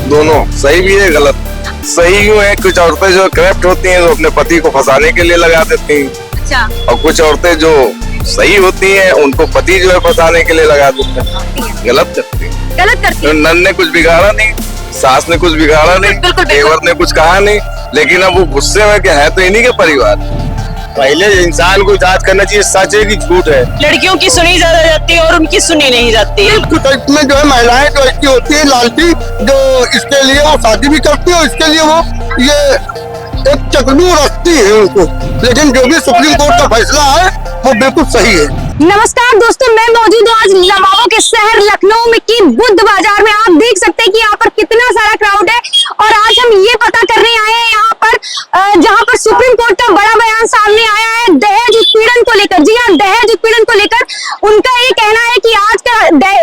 दोनों सही भी है गलत। सही यूँ है, कुछ औरतें जो करप्ट होती हैं वो अपने पति को फंसाने के लिए लगा देती हैं। अच्छा। और कुछ औरतें जो सही होती हैं उनको पति जो है फंसाने के लिए लगा देते हैं। गलत करती है। गलत करती है। नन ने कुछ बिगाड़ा नहीं, सास ने कुछ बिगाड़ा नहीं, बिल्कुल। देवर ने कुछ कहा नहीं, लेकिन अब वो गुस्से में क्या है तो इन्हीं के परिवार। पहले इंसान को जांच करना चाहिए सच है कि झूठ है। लड़कियों की सुनी ज्यादा जाती है और उनकी सुनी नहीं जाती है। इसमें जो है महिलाएं जो ऐसी होती है लालची, जो इसके लिए वो शादी भी करती है और इसके लिए वो ये एक चकलू रखती है उनको। लेकिन जो भी सुप्रीम कोर्ट का फैसला है वो बिल्कुल सही है। नमस्कार दोस्तों, मैं मौजूद हूँ आज नवाबों के शहर लखनऊ में की बुद्ध बाजार में। आप देख सकते हैं कि यहाँ पर कितना सारा क्राउड है और आज हम ये पता करने आए हैं यहाँ पर जहाँ पर सुप्रीम कोर्ट का बड़ा बयान सामने आया है दहेज उत्पीड़न को लेकर। जी हाँ, दहेज उत्पीड़न को लेकर उनका ये कहना है कि आज का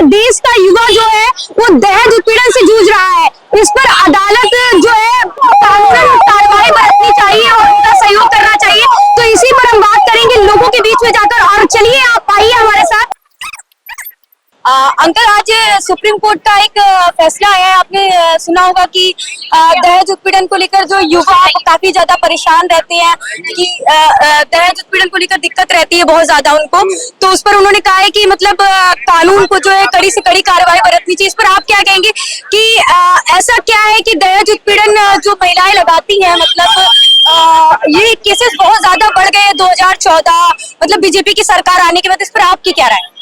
देश का युवा जो है वो दहेज उत्पीड़न से जूझ रहा है। इस पर अदालत जो है कानूनन कार्रवाई बरतनी चाहिए और उनका सहयोग करना चाहिए। तो इसी पर हम बात करेंगे लोगों के बीच में जाकर। और चलिए आप आइए हमारे साथ। अंकल, आज सुप्रीम कोर्ट का एक फैसला आया है, आपने सुना होगा कि दहेज उत्पीड़न को लेकर जो युवा काफी ज्यादा परेशान रहते हैं कि दहेज उत्पीड़न को लेकर दिक्कत रहती है बहुत ज्यादा उनको। तो उस पर उन्होंने कहा है कि मतलब कानून को जो है कड़ी से कड़ी कार्रवाई बरतनी चाहिए। इस पर आप क्या कहेंगे कि ऐसा क्या है कि दहेज उत्पीड़न जो महिलाएं लगाती हैं, मतलब ये केसेस बहुत ज्यादा बढ़ गए 2014 मतलब बीजेपी की सरकार आने के बाद। इस पर आपकी क्या राय है?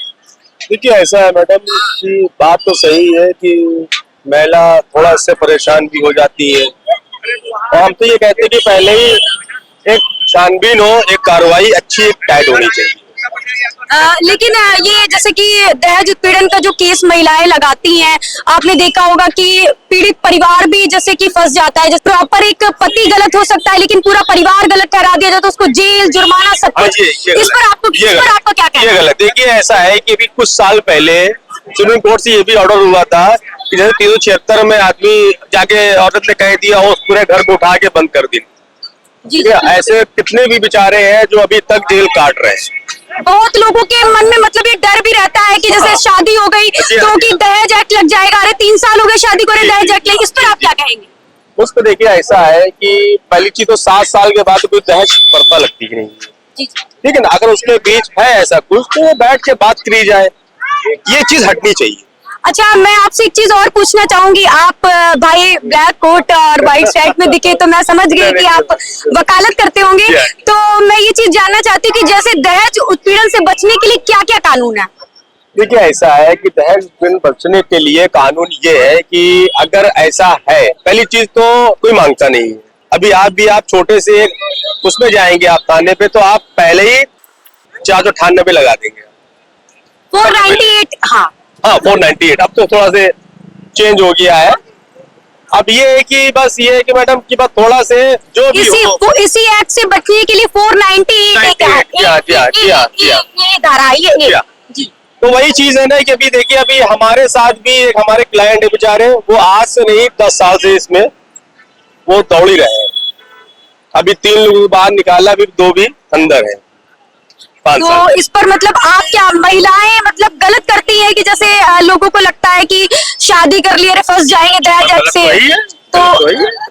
देखिए, ऐसा है मैडम कि बात तो सही है कि महिला थोड़ा इससे परेशान भी हो जाती है और हम तो ये कहते हैं कि पहले ही एक छानबीन हो, एक कार्रवाई अच्छी एक टाइट होनी चाहिए। लेकिन ये जैसे कि दहेज उत्पीड़न का जो केस महिलाएं लगाती हैं, आपने देखा होगा कि पीड़ित परिवार भी जैसे कि फंस जाता है। जैसे प्रॉपर एक पति गलत हो सकता है लेकिन पूरा परिवार गलत ठहरा दिया जाए तो उसको जेल जुर्माना सब कुछ। इस पर आपको क्या कहना है? ये गलत। देखिए, ऐसा है कि अभी कुछ साल पहले सुप्रीम कोर्ट से ये भी ऑर्डर हुआ था कि जैसे 376 में आदमी जाके औरत ने कह दिया और पूरे घर को उठा के बंद कर दी। ऐसे कितने भी बेचारे हैं जो अभी तक जेल काट रहे हैं। बहुत लोगों के मन में मतलब ये डर भी रहता है कि जैसे शादी हो गई तो कि दहेज एक्ट लग जाएगा। अरे 3 साल हो गए शादी को, दहेज एक्ट लग। इस पर आप क्या कहेंगे? उस पर देखिए, ऐसा है कि पहली चीज तो 7 साल के बाद कोई दहेज प्रथा लगती ही नहीं है। लेकिन अगर उसके बीच है ऐसा कुछ तो वो बैठ के बात करी जाए, ये चीज हटनी चाहिए। अच्छा, मैं आपसे एक चीज और पूछना चाहूंगी। आप भाई ब्लैक कोट और व्हाइट शर्ट में दिखे तो मैं समझ गई कि आप वकालत करते होंगे। तो मैं ये चीज जानना चाहती हूँ कि जैसे दहेज उत्पीड़न से बचने के लिए क्या क्या कानून है? देखिए, ऐसा है कि दहेज उत्पीड़न बचने के लिए कानून ये है कि अगर ऐसा है, पहली चीज तो कोई मांगता नहीं है। अभी आप छोटे से उसमें जाएंगे आप थाने पे तो आप पहले ही 498 लगा देंगे। 498। हाँ 498। अब तो थोड़ा से चेंज हो गया है। अब ये है कि बस ये है कि मैडम की बात थोड़ा से जो भी हो इसी एक्ट से बचने के लिए 498 ये धारा ये जी। तो वही चीज है ना कि अभी देखिए, अभी हमारे साथ भी एक हमारे क्लाइंट है बेचारे, वो आज से नहीं 10 साल से इसमें वो दौड़ ही रहे हैं। अभी 3 लोग बाहर निकाला, अभी 2 भी अंदर है। तो इस पर मतलब आप क्या, महिलाएं मतलब गलत करती हैं कि जैसे लोगों को लगता है कि शादी कर लिए फंस जाएंगे दहेज एक्ट से,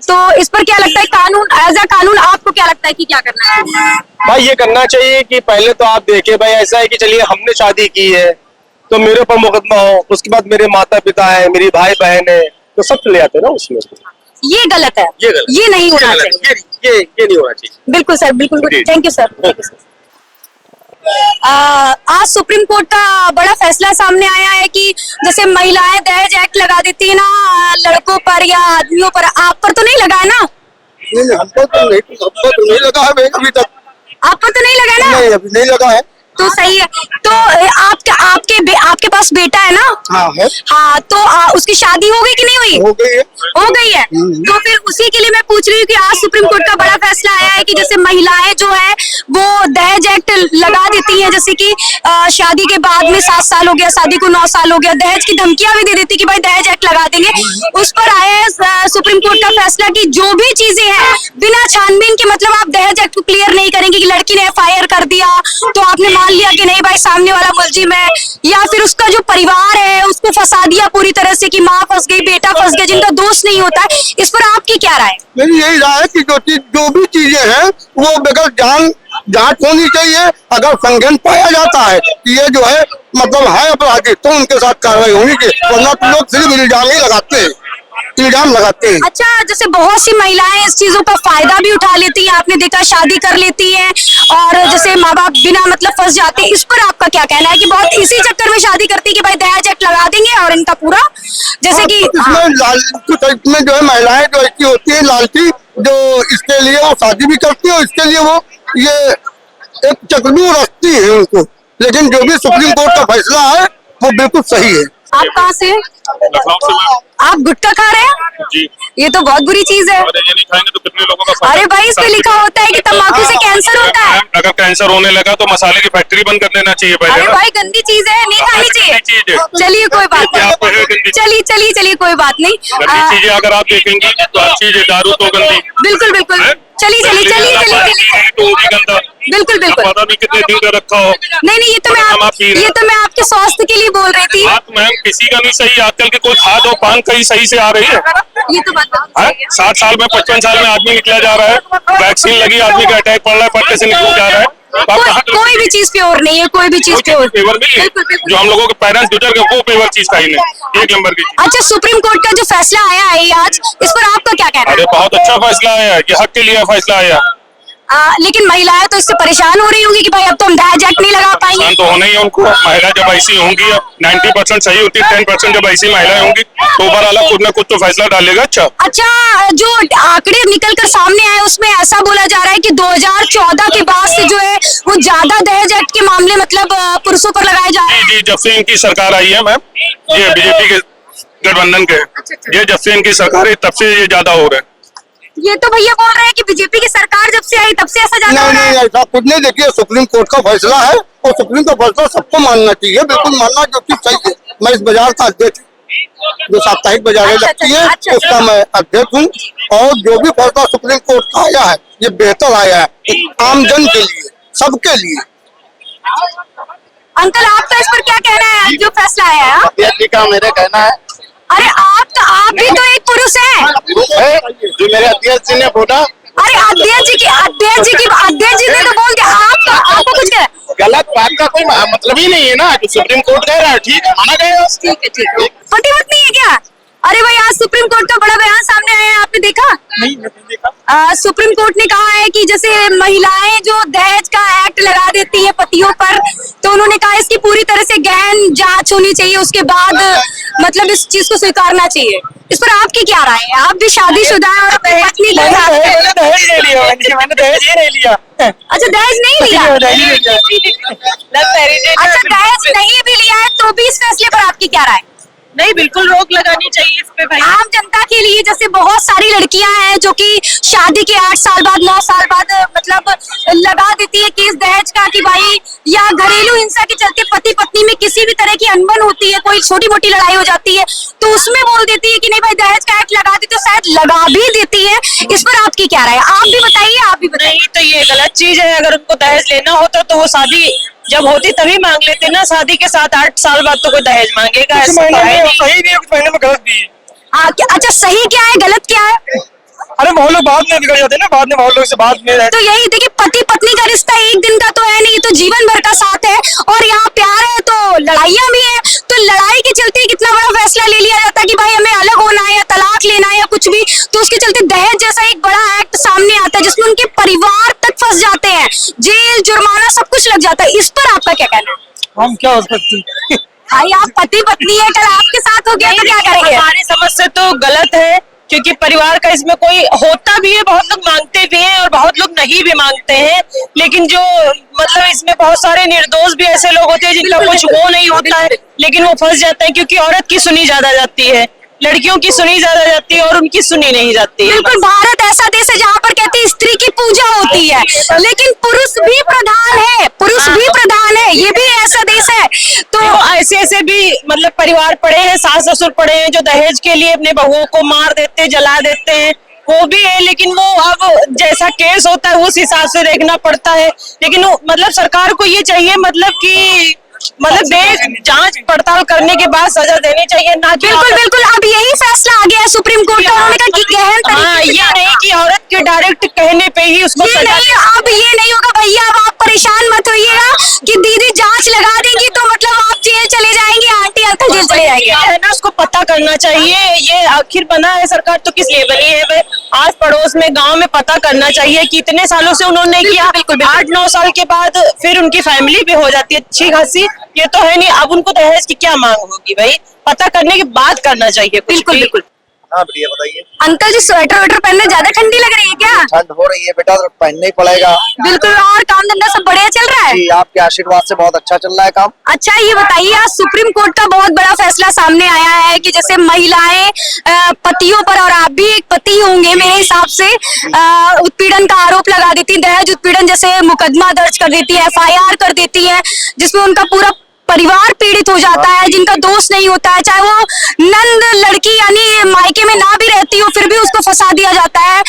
तो इस पर क्या लगता है कानून, एज अ कानून आपको क्या लगता है कि क्या करना है? भाई ये करना चाहिए कि पहले तो आप देखिए, भाई ऐसा है कि चलिए हमने शादी की है तो मेरे ऊपर मुकदमा हो, उसके बाद मेरे माता पिता है, मेरी भाई बहन है, तो सब चले जाते हैं ना उसमें। ये गलत है, ये नहीं होना चाहिए, ये नहीं होना चाहिए। बिल्कुल सर, बिल्कुल। Thank you sir. आज सुप्रीम कोर्ट का बड़ा फैसला सामने आया है कि जैसे महिलाएं दहेज एक्ट लगा देती है ना लड़कों पर या आदमियों पर, आप पर तो नहीं लगा है ना? नहीं, हमको तो नहीं लगा है अभी तक। आप पर तो नहीं लगा ना? नहीं, अभी नहीं लगा है। तो सही है। तो आपके पास बेटा है ना? हाँ है। हाँ, तो उसकी शादी हो गई कि नहीं हुई? हो गई है। हो गई है। तो फिर उसी के लिए मैं पूछ रही हूँ कि आज सुप्रीम कोर्ट का बड़ा फैसला आया है कि जैसे महिलाएं जो है वो दहेज एक्ट लगा देती हैं, जैसे कि शादी के बाद में 7 साल हो गया, शादी को 9 साल हो गया, दहेज की धमकियां भी दे देती कि भाई दहेज एक्ट लगा देंगे। उस पर आया है सुप्रीम कोर्ट का फैसला फैसला कि जो भी चीजें हैं बिना छानबीन के, मतलब आप दहेज एक्ट को क्लियर नहीं करेंगे कि लड़की ने FIR कर दिया तो आपने मान लिया कि नहीं भाई सामने वाला मुलजिम है, या फिर उसका जो परिवार है उसको फंसा दिया पूरी तरह से कि माँ फंस गई, बेटा फंस गया, जिनका दोष नहीं होता है। इस पर आपकी क्या राय? मेरी यही राय है कि जो भी चीजें हैं वो बगैर जांच होनी चाहिए। अगर संज्ञान पाया जाता है कि ये जो है मतलब है अपराधी तो उनके साथ कार्रवाई होनी चाहिए, वरना तो लोग सिर्फ इल्जाम ही लगाते हैं, इल्जाम लगाते हैं। अच्छा, जैसे बहुत सी महिलाएं इस चीजों का फायदा भी उठा लेती हैं, आपने देखा शादी कर लेती हैं और जैसे माँ बाप बिना मतलब फंस जाते हैं, इस पर आपका क्या कहना है कि बहुत इसी चक्कर में शादी करती है कि भाई दहेज एक्ट लगा देंगे और इनका पूरा जैसे कि इसमें जो है महिलाएं जो ऐसी होती है लालची, जो इसके लिए वो शादी भी करती है और इसके लिए वो ये एक चक्रव्यूह रचती है उनको। लेकिन जो भी सुप्रीम कोर्ट का फैसला है वो बिल्कुल सही है। आप कहाँ से? लखनऊ से मैम। आप गुटखा खा रहे हैं? जी। ये तो बहुत बुरी चीज है। अगर ये नहीं खाएंगे तो कितने लोगों का अरे भाई, इस पे लिखा होता है कि तंबाकू से कैंसर होता है। अगर कैंसर होने लगा तो मसाले की फैक्ट्री बंद कर देना चाहिए पहले अरे ना। भाई, गंदी चीज है, नहीं खानी चाहिए। चीज है। चलिए कोई बात आपको है नहीं, गंदी चलिए कोई बात नहीं। गंदी चीजें अगर आप देखेंगी तो अच्छी चीज, दारू तो गंदी। बिल्कुल बिल्कुल, है? चलिए तो वो भी गंदा। बिल्कुल बिल्कुल। पता नहीं कितने दिन का रखा हो। नहीं, ये तो मैं आपके स्वास्थ्य के लिए बोल रही थी। बात मैम किसी का नहीं सही, आजकल के कोई खाद और पान कहीं सही से आ रही है। ये तो बात है? 60 साल में 55 साल में आदमी निकला जा रहा है, वैक्सीन लगी आदमी का अटैक पड़ रहा है, पट्टे से निकल जा रहा है। कोई भी चीज प्योर नहीं है, कोई भी चीज प्योर पेवर नहीं है। जो हम लोगों के पेरेंट्स गुजर गए वो पेवर चीज खाई नहीं, 1 नंबर की चीज। अच्छा, सुप्रीम कोर्ट का जो फैसला आया है आज, इस पर आपका क्या कहना अरे है? बहुत अच्छा फैसला आया है, ये हक के लिए फैसला आया। लेकिन महिलाएं तो इससे परेशान हो रही होंगी कि भाई अब तो हम दहेज एक्ट नहीं लगा पाएंगे। नुकसान तो होना ही है उनको। महिला जब ऐसी होंगी, अब 90% सही होती है, 10% जब ऐसी महिलाएं होंगी तो ऊपर वाला कुछ ना कुछ तो फैसला डालेगा। अच्छा, जो आंकड़े निकल कर सामने आए उसमें ऐसा बोला जा रहा है कि 2014 के बाद से जो है वो ज्यादा दहेज एक्ट के मामले मतलब पुरुषों पर लगाए जा रहे हैं। जी, जब से इनकी सरकार आई है मैम, ये बीजेपी के गठबंधन के, ये जब से इनकी सरकार है तब से ये ज्यादा हो रहा है। ये तो भैया बोल रहे हैं कि बीजेपी की सरकार जब से आई तब से ऐसा ज्यादा हो रहा है। नहीं, ऐसा कुछ नहीं। देखिए, सुप्रीम कोर्ट का फैसला है और सुप्रीम का फैसला सबको मानना चाहिए, बिल्कुल मानना जो चीज सही है। मैं इस बाजार का अध्यक्ष हूँ, जो साप्ताहिक बाजारें लगती है उसका मैं अध्यक्ष हूँ, और जो भी फैसला सुप्रीम कोर्ट का आया है ये बेहतर आया है आम जन के लिए, सबके लिए। अंकल, आपका इस पर क्या कहना है जो फैसला आया है? अध्यक्ष जी का मेरा कहना है, अरे आप भी तो एक पुरुष हैं। जो मेरे अध्यक्ष जी ने बोला, अरे अध्यक्ष जी ने तो बोल दिया, आपको कुछ कह गलत बात का कोई मतलब ही नहीं है ना। जो सुप्रीम कोर्ट कह रहा है ठीक है, माना गया। ठीक है। पति पत्नी है क्या? अरे भाई, आज सुप्रीम कोर्ट का बड़ा बयान सामने आया है, आपने देखा? नहीं देखा। सुप्रीम कोर्ट ने कहा है कि जैसे महिलाएं जो दहेज का एक्ट लगा देती है पतियों पर, तो उन्होंने कहा इसकी पूरी तरह से गहन जांच होनी चाहिए, उसके बाद मतलब इस चीज को स्वीकारना चाहिए। इस पर आपकी क्या राय है? आप भी शादीशुदा हैं और अपनी पत्नी के साथ। दहेज नहीं लिया मैंने दहेज ही नहीं लिया। अच्छा, दहेज नहीं लिया? अच्छा, दहेज नहीं भी लिया है तो भी इस फैसले पर आपकी क्या राय? नहीं, बिल्कुल रोक लगानी चाहिए इस पे भाई। आम जनता के लिए जैसे बहुत सारी लड़कियां हैं जो कि शादी के 8 साल बाद 9 साल बाद मतलब लगा देती है केस दहेज का कि भाई, या घरेलू हिंसा के चलते पति पत्नी में किसी भी तरह की अनबन होती है, कोई छोटी मोटी लड़ाई हो जाती है तो उसमें बोल देती है कि नहीं भाई दहेज का एक्ट लगा दी, तो शायद लगा भी देती है। इस पर आपकी क्या राय है? आप भी बताइए। नहीं, तो ये गलत चीज है। अगर उनको दहेज लेना होता तो वो शादी जब होती तभी मांग लेते ना। शादी के 7-8 साल बाद तो कोई दहेज मांगेगा? ऐसा तो है नहीं। सही नहीं है, कुछ महीने में गलत भी है। अच्छा, सही क्या है गलत क्या है? अरे बहुत लोग बाद में बिगड़ जाते हैं ना, बाद में बहुत लोग से बाद में। तो यही देखिए, पति पत्नी का रिश्ता एक दिन का तो है नहीं, तो जीवन भर का साथ है। और यहाँ प्यार है तो लड़ाइयाँ भी है, तो लड़ाई के चलते कितना बड़ा फैसला ले लिया जाता है कि भाई हमें अलग होना है या तलाक लेना है या कुछ भी, तो उसके चलते दहेज जैसा एक बड़ा एक्ट सामने आता है जिसमें उनके परिवार तक फंस जाते हैं, जेल जुर्माना सब कुछ लग जाता है। इस पर आपका क्या कहना है? हम क्या हो सकते? भाई, आप पति पत्नी है, कल आपके साथ हो गया तो क्या करेंगे? हमारी समझ से तो गलत है, क्योंकि परिवार का इसमें कोई होता भी है, बहुत लोग मांगते भी हैं और बहुत लोग नहीं भी मांगते हैं। लेकिन जो मतलब इसमें बहुत सारे निर्दोष भी ऐसे लोग होते हैं जिनका कुछ वो नहीं होता है, लेकिन वो फंस जाते हैं क्योंकि औरत की सुनी ज्यादा जाती है, लड़कियों की सुनी ज्यादा जाती है और उनकी सुनी नहीं जाती है। बिल्कुल, भारत ऐसा देश है जहाँ पर कहते हैं स्त्री की पूजा होती है, लेकिन पुरुष भी प्रधान है, ये भी ऐसा देश है। तो ऐसे भी मतलब परिवार पड़े हैं, सास ससुर पड़े हैं जो दहेज के लिए अपने बहुओं को मार देते, जला देते हैं, वो भी है, लेकिन वो अब जैसा केस होता है उस हिसाब से देखना पड़ता है। लेकिन मतलब सरकार को ये चाहिए मतलब कि जांच पड़ताल करने के बाद सजा देनी चाहिए, ना कि बिल्कुल बिल्कुल। अब यही फैसला आ गया है सुप्रीम कोर्ट का, उन्होंने कहा कि गहन हाँ, तरीके से ये नहीं कि औरत के डायरेक्ट कहने पे ही उसको ये सजा नहीं, अब ये नहीं होगा भैया। अब आप परेशान मत होइएगा कि दीदी जांच लगा देंगी तो मतलब आप जेल चले जाएंगे, आंटी अंकल जेल चले जाएंगे। है ना, उसको पता करना चाहिए। ये आखिर बना है सरकार तो किस लिए बनी है भाई? आस पड़ोस में गांव में पता करना चाहिए कि इतने सालों से उन्होंने किया, 8-9 साल के बाद फिर उनकी फैमिली भी हो जाती है अच्छी खासी। ये तो है नहीं, अब उनको दहेज की क्या मांग होगी भाई? पता करने के बाद करना चाहिए कुछ बिल्कुल भी। बिल्कुल। हाँ बढ़िया, बताइए। अंकल जी स्वेटर वेटर पहनने ज्यादा ठंडी लग रही है क्या? ठंड हो रही है बेटा, तो पहनना ही पड़ेगा। बिल्कुल। और काम धंधा सब बढ़िया चल रहा है? जी, आपके आशीर्वाद से बहुत अच्छा चल रहा है काम। अच्छा ये बताइए, आज सुप्रीम कोर्ट का बहुत बड़ा फैसला सामने आया है कि जैसे महिलाएं पतियों पर, और आप भी एक पति होंगे मेरे हिसाब से, उत्पीड़न का आरोप लगा देती, दहेज उत्पीड़न जैसे मुकदमा दर्ज कर देती है, FIR कर देती है, जिसमें उनका पूरा परिवार पीड़ित हो जाता है, जिनका दोष नहीं होता है। चाहे वो नंद लड़की यानी मायके में ना भी रहती हो, फिर भी उसको फंसा दिया जाता है,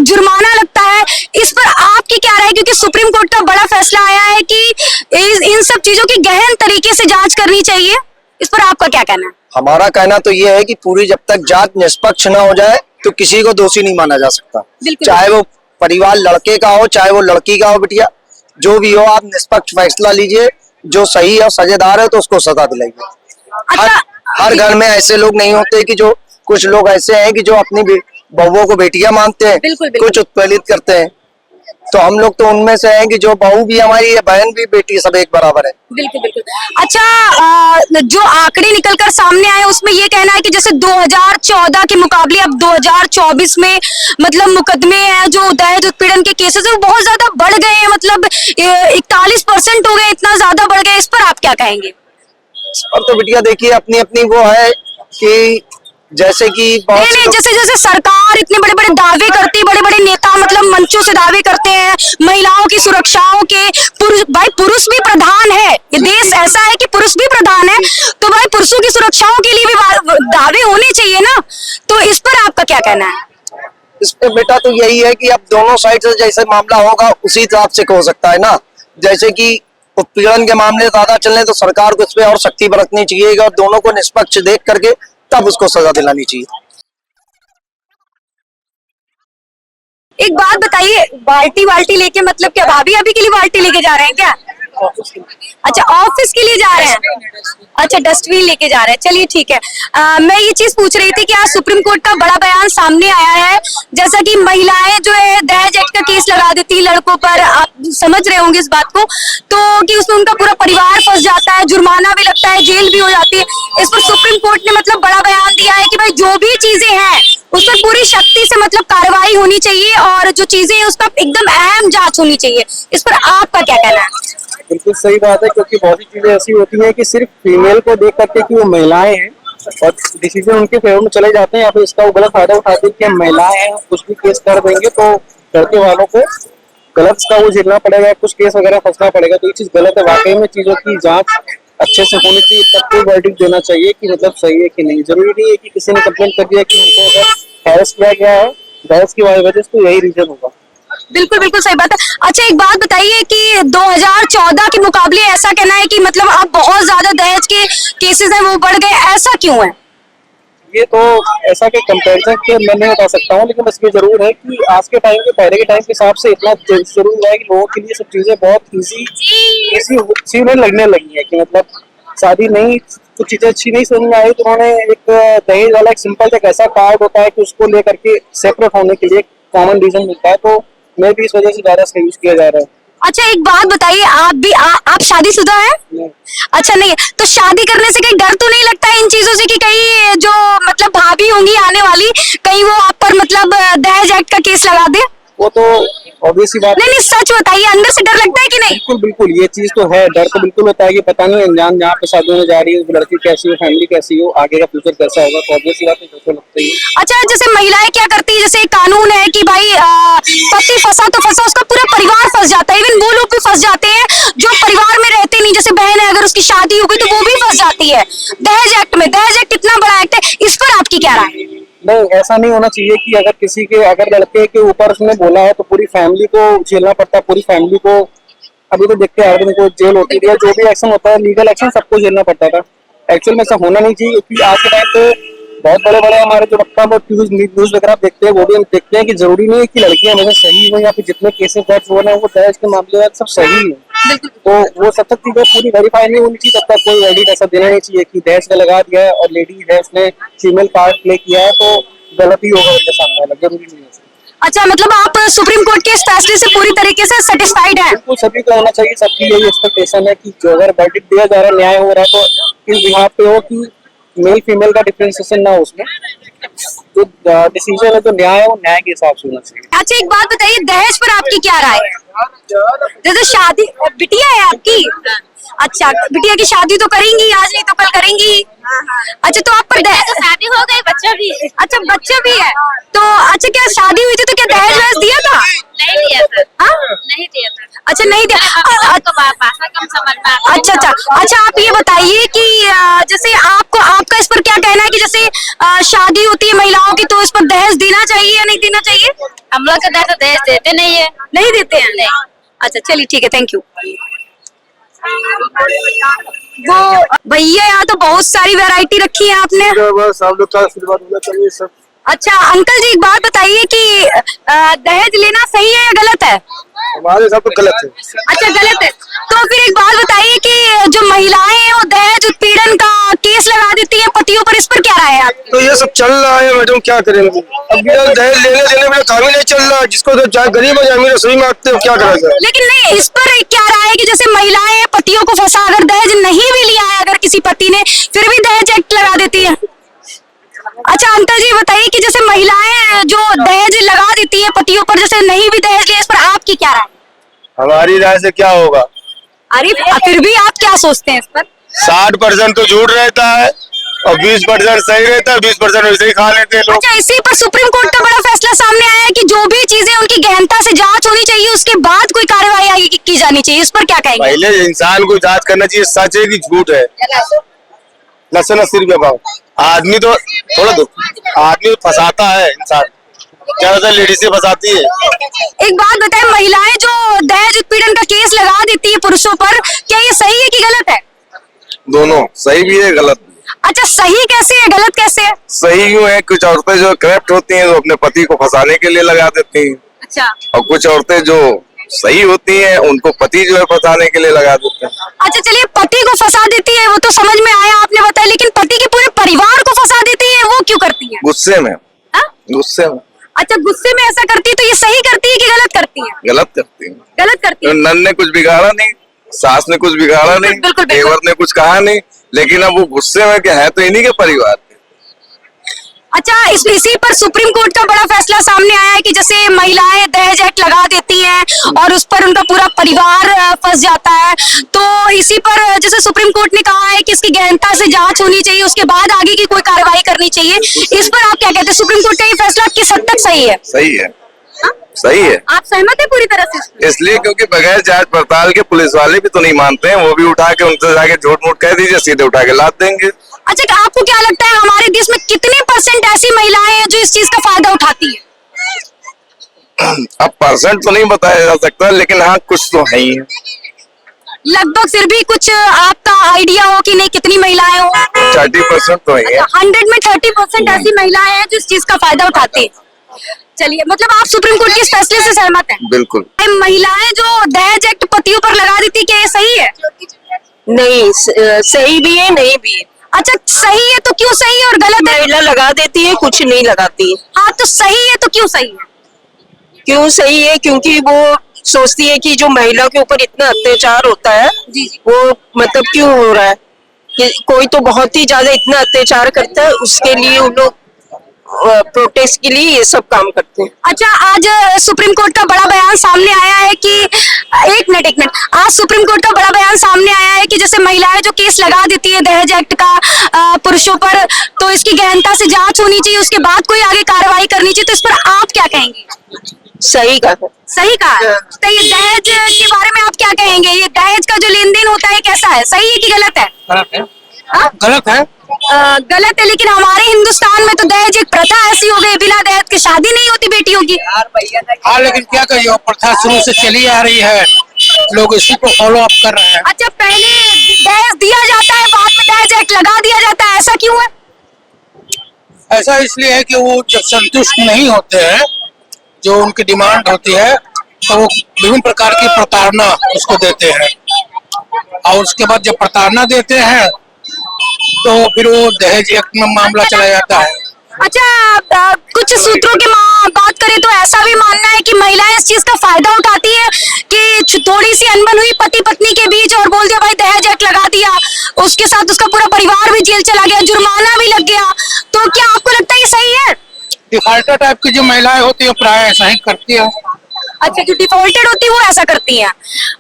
जुर्माना लगता है। इस पर आपकी क्या राय है? क्योंकि सुप्रीम कोर्ट का बड़ा फैसला आया है कि इन सब चीजों की गहन तरीके से जांच करनी चाहिए। इस पर आपका क्या कहना है? हमारा कहना तो ये है कि पूरी जब तक जांच निष्पक्ष न हो जाए तो किसी को दोषी नहीं माना जा सकता। चाहे वो परिवार लड़के का हो, चाहे वो लड़की का हो, बिटिया जो भी हो, आप निष्पक्ष फैसला लीजिए। जो सही है, सजेदार है तो उसको सजा दिलाइए। हर घर में ऐसे लोग नहीं होते कि जो, कुछ लोग ऐसे हैं कि जो अपनी बहुओं को बेटियां मानते हैं, कुछ उत्पीड़ित करते हैं। तो हम लोग तो उनमें से हैं कि जो बहू भी हमारी है, बहन भी, बेटी, सब एक बराबर है। बिल्कुल बिल्कुल। अच्छा, जो आंकड़े निकल कर सामने आए उसमें ये कहना है कि जैसे 2014 के मुकाबले अब 2024 में मतलब मुकदमे हैं जो दहेज उत्पीड़न के केसेस है वो बहुत ज्यादा बढ़ गए हैं, मतलब 41% हो गए, इतना ज्यादा बढ़ गए। इस पर आप क्या कहेंगे? और तो बिटिया देखिए, अपनी अपनी वो है कि जैसे कि नहीं, जैसे जैसे सरकार इतने बड़े बड़े दावे करती है, बड़े बड़े नेता मतलब मंचों से दावे करते हैं महिलाओं की सुरक्षाओं के, भाई पुरुष भी प्रधान है, ये देश ऐसा है कि पुरुष भी प्रधान है, तो भाई पुरुषों की सुरक्षाओं के लिए भी दावे होने चाहिए ना। तो इस पर आपका क्या कहना है? इस पे बेटा तो यही है कि अब दोनों साइड से जैसे मामला होगा उसी हिसाब से हो सकता है ना। जैसे कि उत्पीड़न के मामले ज्यादा चल रहे तो सरकार को इस पे और सख्ती बरतनी चाहिए और दोनों को निष्पक्ष देख करके तब उसको सजा दिलानी चाहिए। एक बात बताइए, बाल्टी लेके मतलब क्या भाभी अभी के लिए बाल्टी लेके जा रहे हैं क्या? अच्छा, ऑफिस के लिए जा रहे हैं। अच्छा, डस्टबिन लेके जा रहे हैं, चलिए ठीक है। मैं ये चीज पूछ रही थी कि आज सुप्रीम कोर्ट का बड़ा बयान सामने आया है, जैसा कि महिलाएं जो है दहेज एक्ट का केस लगा देती लड़कों पर, आप समझ रहे होंगे इस बात को, तो कि उसमें उनका पूरा परिवार फंस जाता है, जुर्माना भी लगता है, जेल भी हो जाती है। इस पर सुप्रीम कोर्ट ने मतलब बड़ा बयान दिया है कि भाई जो भी चीजें हैं उस पर पूरी शक्ति से मतलब कार्रवाई होनी चाहिए और जो चीजें हैं उसका एकदम अहम जांच होनी चाहिए। इस पर आपका क्या कहना है? बिल्कुल सही बात है, क्योंकि बहुत सी चीजें ऐसी होती हैं कि सिर्फ फीमेल को देख करके कि वो महिलाएं हैं और डिसीजन उनके फेवर में चले जाते हैं, या फिर इसका वो गलत फायदा उठाते हैं कि हम महिलाएं हैं, कुछ भी केस कर देंगे तो लड़के वालों को गलत का वो झेलना पड़ेगा, कुछ केस वगैरह फंसना पड़ेगा। तो ये चीज गलत है, वाकई में चीजों की जांच अच्छे से होनी चाहिए, तब कोई वर्डिक्ट देना चाहिए कि मतलब सही है कि नहीं। जरूरी नहीं है कि किसी ने कंप्लेंट कर दिया कि हमको अगर हैरेस किया गया है दहेज की वजह से तो यही रीजन होगा। बिल्कुल बिल्कुल सही बात है। अच्छा, एक बात बताइए कि 2014 के मुकाबले ऐसा कहना है कि मतलब अब बहुत ज्यादा दहेज के केसेस हैं वो बढ़ गए, ऐसा क्यों है? ये तो ऐसा कि कंपैरिजन के मैं नहीं बता सकता हूँ, लेकिन बस ये जरूर है कि आज के टाइम के पहले के टाइम के हिसाब से इतना जरूर हुआ है कि लोगों के लिए सब चीजें बहुत इजी लगने लगी है कि मतलब शादी नहीं, कुछ चीजें अच्छी नहीं समझ में आई तो उन्होंने एक दहेज वाला एक सिंपल एक ऐसा कार्ड होता है कि उसको लेकर के सेपरेट होने के लिए कॉमन रीजन मिलता है, तो मैं भी इस वजह से ज्यादा इसका यूज किया जा रहा है। अच्छा, एक बात बताइए, आप भी आप शादीशुदा हैं? अच्छा, नहीं तो शादी करने से कहीं डर तो नहीं लगता है इन चीजों से कि कहीं जो मतलब भाभी होंगी आने वाली, कहीं वो आप पर मतलब दहेज एक्ट का केस लगा दे? वो तो ऑब्वियस ही बात नहीं, सच बताइए, अंदर से डर लगता है कि नहीं? बिल्कुल बिल्कुल, ये चीज तो है, डर तो बिल्कुल होता है कि पता नहीं अनजान जहाँ पे शादी होने जा रही है लड़की कैसी हो, फैमिली कैसी हो, आगे का फ्यूचर कैसा होगा, तो ऑब्वियस ही बात है, बिल्कुल लगता ही है। अच्छा, जैसे महिलाएं क्या करती है, जैसे कानून है कि भाई पति फंसा तो फंसा, उसका पूरा परिवार फंस जाता है, इवन वो लोग भी फंस जाते हैं जो परिवार में रहते नहीं, जैसे बहन है अगर उसकी शादी हो गई तो वो भी फंस जाती है दहेज एक्ट में। दहेज एक्ट इतना बड़ा एक्ट है, इस पर आपकी क्या राय है? नहीं, ऐसा नहीं होना चाहिए कि अगर किसी के अगर लड़के के ऊपर उसने बोला है तो पूरी फैमिली को झेलना पड़ता है, पूरी फैमिली को। अभी तो देखते हैं हर दिन को जेल होती है, जो भी एक्शन होता है लीगल एक्शन सबको झेलना पड़ता था। एक्चुअल में ऐसा होना नहीं चाहिए, क्योंकि आज के टाइम पे बहुत बड़े बड़े हमारे जो वक्ता वो न्यूज वगैरह आप देखते हैं, वो भी हम देखते हैं कि जरूरी नहीं है कि लड़कियां हमेशा सही हो, या फिर जितने केसेस दर्ज हुए हैं वो दहेज के मामले में सब सही है। तो वो सब तक चीजें पूरी वेरीफाई नहीं होनी चाहिए, तब तक कोई वर्डिक्ट ऐसा देना नहीं चाहिए कि दहेज का लगा दिया है और लेडी है उसने फीमेल पार्ट प्ले किया है तो गलत ही होगा उनके सामने वाला, जरूरी नहीं है। अच्छा, मतलब आप सुप्रीम कोर्ट के इस फैसले से पूरी तरीके से सेटिस्फाइड हैं? बिल्कुल, सभी को होना चाहिए, सबकी यही एक्सपेक्टेशन है कि जो अगर वर्डिक्ट दिया जा रहा है, न्याय हो रहा है, तो इस बिहाफ पे हो कि मेल फीमेल का डिफरेंशिएशन ना हो उसमें। जो डिसीजन है, जो न्याय है, वो न्याय के हिसाब से होना चाहिए। अच्छा, एक बात बताइए, दहेज पर आपकी क्या राय है? जैसे शादी, बिटिया है आपकी, अच्छा बिटिया की शादी तो करेंगी, आज नहीं तो कल करेंगी। अच्छा, तो आप पर दहेज, शादी हो गई, बच्चा भी है। अच्छा बच्चा भी है, तो अच्छा क्या शादी हुई थी तो क्या दहेज वहेज दिया था? नहीं दिया था। हाँ? नहीं दिया था। अच्छा, नहीं दिया। भाषा कम समझना। अच्छा अच्छा अच्छा, आप ये बताइए कि जैसे आपका इस पर क्या कहना है कि जैसे शादी होती है महिलाओं की तो इस पर दहेज देना चाहिए या नहीं देना चाहिए? हम लोग के तो दहेज देते नहीं है। नहीं देते हैं? नहीं। अच्छा, चलिए ठीक है, थैंक यू। वो भैया, यहाँ तो बहुत सारी वैरायटी रखी है आपने। बस आप लोग का आशीर्वाद होना चाहिए सब। अच्छा अंकल जी, एक बात बताइए कि दहेज लेना सही है या गलत है? हमारे हिसाब से गलत है। अच्छा, गलत है। तो फिर एक बात बताइए कि जो महिलाएं हैं वो दहेज उत्पीड़न का केस लगा देती हैं पतियों पर, इस पर क्या राय है आपकी? तो ये सब चल रहा है मैडम, क्या करेंगे? अब ये दहेज लेने देने में काम ही नहीं चल रहा, जिसको तो चाहे गरीब है अमीर सही मांगते हो, क्या करा जाए? लेकिन नहीं, इस पर क्या राय है कि जैसे महिलाएं पतियों को फंसा, अगर दहेज नहीं भी लिया है अगर किसी पति ने, फिर भी दहेज एक्ट लगा देती है। अच्छा अंकल जी बताइए कि जैसे महिलाएं जो दहेज लगा देती है पतियों पर, जैसे नहीं भी दहेज लिया, इस पर आपकी क्या राय? हमारी राय से क्या होगा? अरे फिर भी आप क्या सोचते हैं इस पर? 60% तो झूठ रहता है और 20% सही रहता है, 20% वैसे ही खा लेते हैं लोग। अच्छा, इसी पर सुप्रीम कोर्ट का बड़ा फैसला सामने आया है कि जो भी चीजें उनकी गहनता से जांच होनी चाहिए, उसके बाद कोई कार्रवाई आगे की जानी चाहिए, इस पर क्या कहेंगे? पहले इंसान को जांच करना चाहिए सच है कि झूठ है। लसन 80 रुपये पाव। आदमी तो थोड़ा आदमी फंसाता है, इंसान ज्यादातर लेडीज से फंसाती है। एक बात बताएं, महिलाएं जो दहेज उत्पीड़न का केस लगा देती है पुरुषों पर, क्या ये सही है कि गलत है? दोनों सही भी है, गलत भी है। अच्छा, सही कैसे है, गलत कैसे है? सही यूं है, कुछ औरतें जो करप्ट होती हैं वो अपने पति को फंसाने के लिए लगा देती हैं, अच्छा और कुछ औरतें जो सही होती हैं उनको पति जो है फंसाने के लिए लगा देते हैं। अच्छा, चलिए पति को फंसा देती है वो तो समझ में आया, आपने बताया, लेकिन पति के पूरे परिवार को फंसा देती है, वो क्यों करती है? गुस्से में। हाँ? गुस्से में। अच्छा, गुस्से में ऐसा करती है, तो ये सही करती है कि गलत करती है? गलत करती है। गलत करती है। नन ने कुछ बिगाड़ा नहीं, सास ने कुछ बिगाड़ा नहीं, बिल्कुल, बिल्कुल। देवर ने कुछ कहा नहीं, लेकिन अब वो गुस्से में क्या है तो इन्हीं के परिवार। अच्छा, इसी पर सुप्रीम कोर्ट का बड़ा फैसला सामने आया है कि जैसे महिलाएं दहेज एक्ट लगा देती हैं और उस पर उनका पूरा परिवार फंस जाता है, तो इसी पर जैसे सुप्रीम कोर्ट ने कहा है कि इसकी गहनता से जांच होनी चाहिए, उसके बाद आगे की कोई कार्रवाई करनी चाहिए, इस पर आप क्या कहते हैं? सुप्रीम कोर्ट का ये फैसला किस हद तक सही है? सही है। सही है। आप सहमत है पूरी तरह से? इसलिए क्योंकि बगैर जांच पड़ताल के पुलिस वाले भी तो नहीं मानते हैं, वो भी उठा के उनसे जाके झूठ मूठ कह दीजिए, सीधे उठा के लाद देंगे। अच्छा, आपको क्या लगता है हमारे देश में कितने % ऐसी महिलाएं हैं जो इस चीज का फायदा उठाती है? अब परसेंट तो नहीं बताया जा सकता, लेकिन हाँ कुछ तो है ही। लगभग फिर भी कुछ आपका आइडिया हो कि नहीं कितनी महिलाएं हो? 30% तो है। 100 में 30% ऐसी महिलाएं हैं जो इस चीज का फायदा उठाती है। चलिए, मतलब आप सुप्रीम कोर्ट के इस फैसले से सहमत हैं? बिल्कुल। महिलाएं जो दहेज एक्ट पतियों पर लगा देती है, क्या ये सही है? नहीं, सही भी है, नहीं भी है। अच्छा, सही है तो क्यों सही है और गलत है? महिला लगा देती है, कुछ नहीं लगाती है। हाँ, तो सही है तो क्यों सही है? क्यों सही है? क्योंकि वो सोचती है कि जो महिला के ऊपर इतना अत्याचार होता है, वो मतलब क्यों हो रहा है, कि कोई तो बहुत ही ज्यादा इतना अत्याचार करता है, उसके लिए उन लोग प्रोटेस्ट के लिए ये सब काम करते हैं। अच्छा, आज सुप्रीम कोर्ट का बड़ा बयान सामने आया है कि एक मिनट आज सुप्रीम कोर्ट का बड़ा बयान सामने आया है कि जैसे महिलाएं जो केस लगा देती है दहेज एक्ट का पुरुषों पर, तो इसकी गहनता से जांच होनी चाहिए, उसके बाद कोई आगे कार्रवाई करनी चाहिए, तो इस पर आप क्या कहेंगे? सही कहा। सही कहा। तो ये दहेज के बारे में आप क्या कहेंगे? ये दहेज का जो लेन देन होता है कैसा है, सही है कि गलत है? हाँ? गलत है। गलत है, लेकिन हमारे हिंदुस्तान में तो दहेज एक प्रथा ऐसी हो गई, बिना दहेज के शादी नहीं होती बेटियों की। हाँ, लेकिन क्या कहिए, वो प्रथा शुरू से चली आ रही है, लोग इसी को फॉलो अप कर रहे हैं। अच्छा, पहले दहेज दिया जाता है, बाद में दहेज एक्ट लगा दिया जाता है, ऐसा क्यों है? ऐसा इसलिए है कि वो जब संतुष्ट नहीं होते हैं, जो उनकी डिमांड होती है, तो वो विभिन्न प्रकार की प्रताड़ना उसको देते हैं, और उसके बाद जब प्रताड़ना देते हैं तो फिर वो दहेज एक्ट में मामला चला जाता है। अच्छा, कुछ सूत्रों की बात करें तो ऐसा भी मानना है कि महिलाएं इस चीज का फायदा उठाती है कि थोड़ी सी अनबन हुई पति पत्नी के बीच और बोल दिया भाई दहेज एक्ट लगा दिया, उसके साथ उसका पूरा परिवार भी जेल चला गया, जुर्माना भी लग गया, तो क्या आपको लगता है ये सही है? डिफाल्टर टाइप की जो महिलाएं होती है प्राय ऐसा ही करती है। अच्छा, जो डिफॉल्टेड होती है वो ऐसा करती हैं।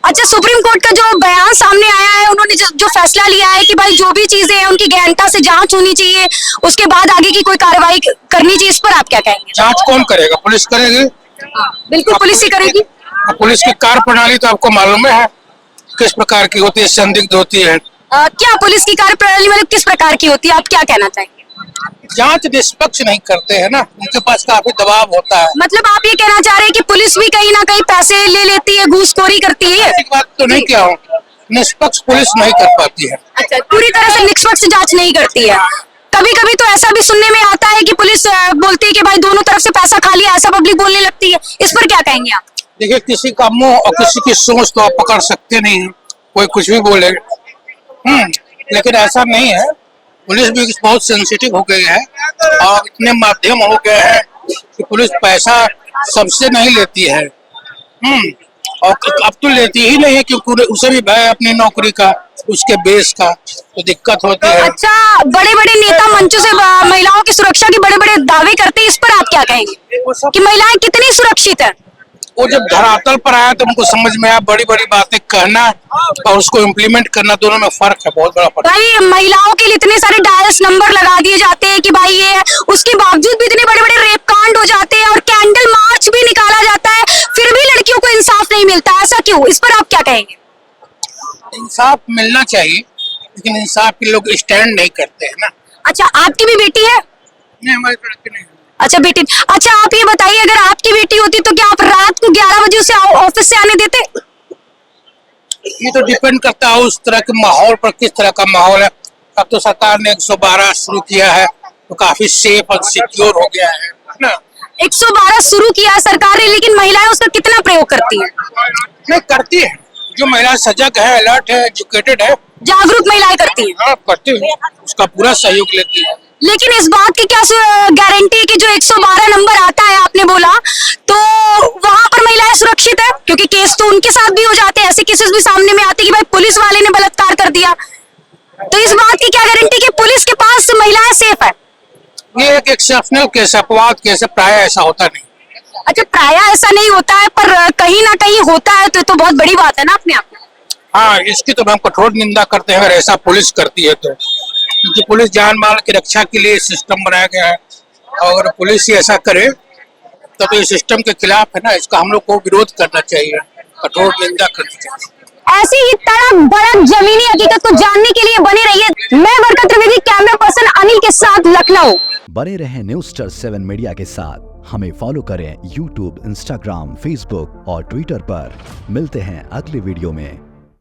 अच्छा, सुप्रीम कोर्ट का जो बयान सामने आया है, उन्होंने जो फैसला लिया है कि भाई जो भी चीजें हैं उनकी गहनता से जांच होनी चाहिए, उसके बाद आगे की कोई कार्रवाई करनी चाहिए, इस पर आप क्या कहेंगे? जांच कौन करेगा? पुलिस करेगी। बिल्कुल, पुलिस ही करेगी। पुलिस की कार्य प्रणाली तो आपको मालूम है किस प्रकार की होती है, संदिग्ध होती है। क्या पुलिस की कार्य प्रणाली मतलब किस प्रकार की होती है, आप क्या कहना चाहेंगे? जांच निष्पक्ष नहीं करते हैं ना, उनके पास काफी दबाव होता है। मतलब आप ये कहना चाह रहे हैं कि पुलिस भी कहीं ना कहीं पैसे ले लेती है, घूसखोरी करती है? ऐसी बात तो नहीं किया हूँ, निष्पक्ष पुलिस नहीं कर पाती है। अच्छा, पूरी तरह से निष्पक्ष जांच नहीं करती है। कभी कभी तो ऐसा भी सुनने में आता है कि पुलिस बोलती है कि भाई दोनों तरफ से पैसा खा लिया, ऐसा पब्लिक बोलने लगती है, इस पर क्या कहेंगे आप? देखिए, किसी का मुंह और किसी की सोच तो आप पकड़ सकते नहीं हैं, कोई कुछ भी बोले। लेकिन ऐसा नहीं है, पुलिस भी बहुत सेंसिटिव हो गई है और इतने माध्यम हो गए हैं कि पुलिस पैसा सबसे नहीं लेती है। और अब तो लेती ही नहीं है, क्योंकि उसे भी भय अपनी नौकरी का, उसके बेस का, तो दिक्कत होती है। अच्छा, बड़े बड़े नेता मंचों से महिलाओं की सुरक्षा के बड़े बड़े दावे करते हैं, इस पर आप क्या कहेंगे कि महिलाएं कितनी सुरक्षित है? वो जब धरातल पर आया तो उनको समझ में आया, बड़ी बड़ी बातें कहना और उसको इम्प्लीमेंट करना, दोनों में फर्क है, बहुत बड़ा फर्क। भाई, महिलाओं के लिए इतने सारे डायस नंबर लगा दिए जाते हैं कि भाई ये, उसके बावजूद भी इतने बड़े बड़े रेप कांड हो जाते हैं और कैंडल मार्च भी निकाला जाता है, फिर भी लड़कियों को इंसाफ नहीं मिलता, ऐसा क्यों? इस पर आप क्या कहेंगे? इंसाफ मिलना चाहिए, लेकिन इंसाफ के लोग स्टैंड नहीं करते हैं ना। अच्छा, आपकी भी बेटी है? नहीं, हमारी लड़की नहीं। अच्छा, बेटी। अच्छा, आप ये बताइए, अगर आपकी बेटी होती तो क्या आप रात को 11 बजे उसे ऑफिस से आने देते? ये तो डिपेंड करता है उस तरह के माहौल पर, किस तरह का माहौल है। अब तो सरकार ने 112 शुरू किया है, तो काफी सेफ और सिक्योर हो गया है ना। 112 शुरू किया है सरकार ने, लेकिन महिलाएं उसका कितना प्रयोग करती हैं? नहीं करती है, जो महिला सजग है, अलर्ट है, एजुकेटेड है, जागरूक महिलाएं करती हैं। हाँ करती है, उसका पूरा सहयोग लेती है। लेकिन इस बात की क्या गारंटी है कि जो 112 नंबर आता है, आपने बोला, तो वहां पर महिलाएं सुरक्षित है? क्योंकि केस तो उनके साथ भी हो जाते हैं, ऐसे केसेस भी सामने में आते हैं कि भाई पुलिस वाले ने बलात्कार कर दिया, तो इस बात की क्या गारंटी कि पुलिस के पास महिलाएं सेफ है? ये एक एक्सेप्शनल केस, अपवाद केस, प्राय ऐसा होता नहीं। अच्छा, प्राय ऐसा नहीं होता है, पर कहीं ना कहीं होता है, तो बहुत बड़ी बात है ना अपने आप में। हाँ, इसकी तो हम कठोर निंदा करते हैं अगर ऐसा पुलिस करती है तो, क्योंकि पुलिस जान माल की रक्षा के लिए सिस्टम बनाया गया है, और अगर पुलिस ही ऐसा करे तो ये सिस्टम के खिलाफ है ना, इसका हम लोग को विरोध करना चाहिए, कठोर निंदा करनी चाहिए। ऐसी ही तड़क भड़क जमीनी हकीकत को जानने के लिए बने रहिए। मैं बरकत त्रिवेदी, कैमरा पर्सन अनिल के साथ, लखनऊ। बने रहे News7 मीडिया के साथ, हमें फॉलो करें YouTube, Instagram, Facebook और Twitter पर। मिलते हैं अगले वीडियो में।